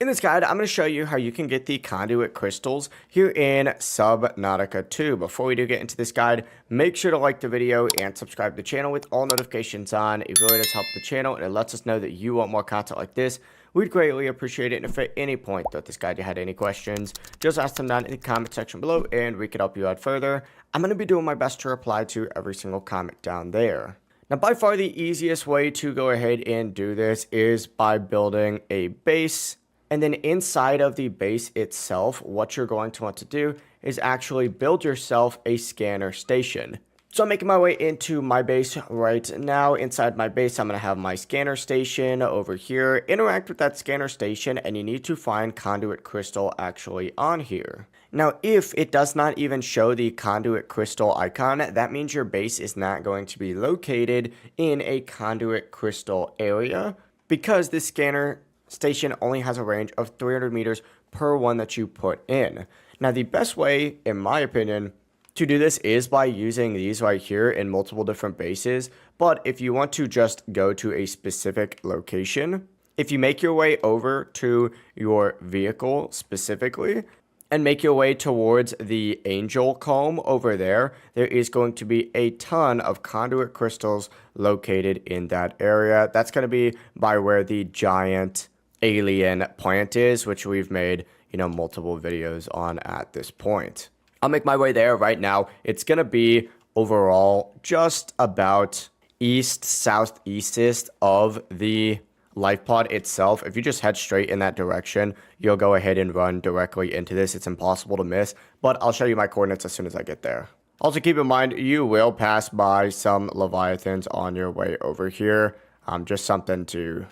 In this guide, I'm going to show you how you can get the conduit crystals here in Subnautica 2. Before we do get into this guide, make sure to like the video and subscribe to the channel with all notifications on. It really does help the channel and it lets us know that you want more content like this. We'd greatly appreciate it. And if at any point throughout this guide you had any questions, just ask them down in the comment section below and we could help you out further. I'm going to be doing my best to reply to every single comment down there. Now, by far the easiest way to go ahead and do this is by building a base. And then inside of the base itself, what you're going to want to do is actually build yourself a scanner station. So I'm making my way into my base right now. Inside my base, I'm going to have my scanner station over here. Interact with that scanner station, and you need to find conduit crystal actually on here. Now, if it does not even show the conduit crystal icon, that means your base is not going to be located in a conduit crystal area because this scanner station only has a range of 300 meters per one that you put in. Now, the best way, in my opinion, to do this is by using these right here in multiple different bases. But if you want to just go to a specific location, if you make your way over to your vehicle specifically, and make your way towards the angel comb over there, there is going to be a ton of conduit crystals located in that area. That's going to be by where the giant alien plant is, which we've made, multiple videos on at this point. I'll make my way there right now. It's going to be overall just about southeastest of the life pod itself. If you just head straight in that direction, you'll go ahead and run directly into this. It's impossible to miss, but I'll show you my coordinates as soon as I get there. Also, keep in mind, you will pass by some leviathans on your way over here. Just something to,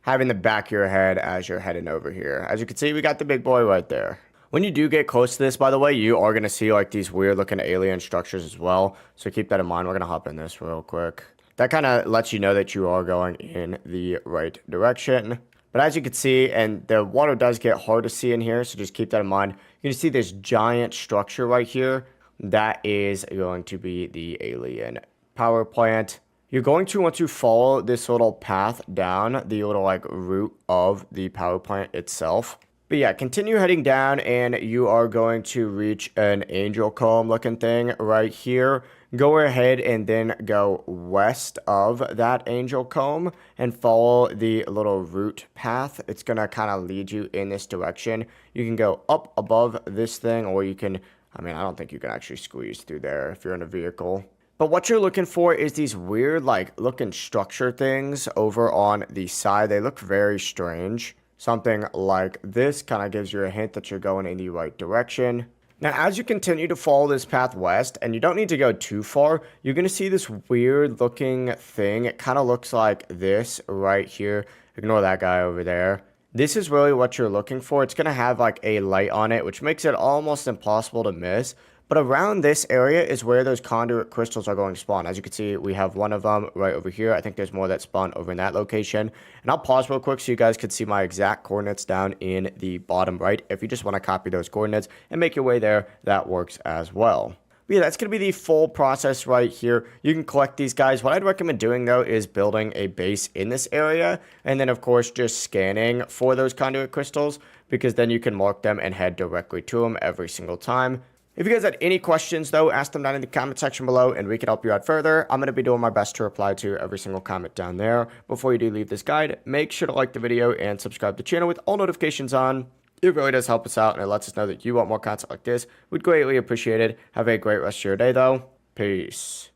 have in the back of your head as you're heading over here. As you can see, we got the big boy right there. When you do get close to this, by the way, you are going to see like these weird looking alien structures as well. So keep that in mind. We're going to hop in this real quick. That kind of lets you know that you are going in the right direction. But as you can see, and the water does get hard to see in here, so just keep that in mind. You can see this giant structure right here. That is going to be the alien power plant. You're going to want to follow this little path down, the little route of the power plant itself. But yeah, continue heading down and you are going to reach an angel comb looking thing right here. Go ahead and then go west of that angel comb and follow the little route path. It's going to kind of lead you in this direction. You can go up above this thing, or you can, I don't think you can actually squeeze through there if you're in a vehicle. But what you're looking for is these weird looking structure things over on the side. They look very strange. Something like this kind of gives you a hint that you're going in the right direction. Now, as you continue to follow this path west, and you don't need to go too far, you're going to see this weird looking thing. It kind of looks like this right here. Ignore that guy over there. This is really what you're looking for. It's going to have a light on it, which makes it almost impossible to miss. But around this area is where those conduit crystals are going to spawn. As you can see, we have one of them right over here. I think there's more that spawn over in that location. And I'll pause real quick so you guys can see my exact coordinates down in the bottom right. If you just want to copy those coordinates and make your way there, that works as well. But yeah, that's going to be the full process right here. You can collect these guys. What I'd recommend doing, though, is building a base in this area. And then, of course, just scanning for those conduit crystals, because then you can mark them and head directly to them every single time. If you guys had any questions, though, ask them down in the comment section below, and we can help you out further. I'm going to be doing my best to reply to every single comment down there. Before you do leave this guide, make sure to like the video and subscribe to the channel with all notifications on. It really does help us out, and it lets us know that you want more content like this. We'd greatly appreciate it. Have a great rest of your day, though. Peace.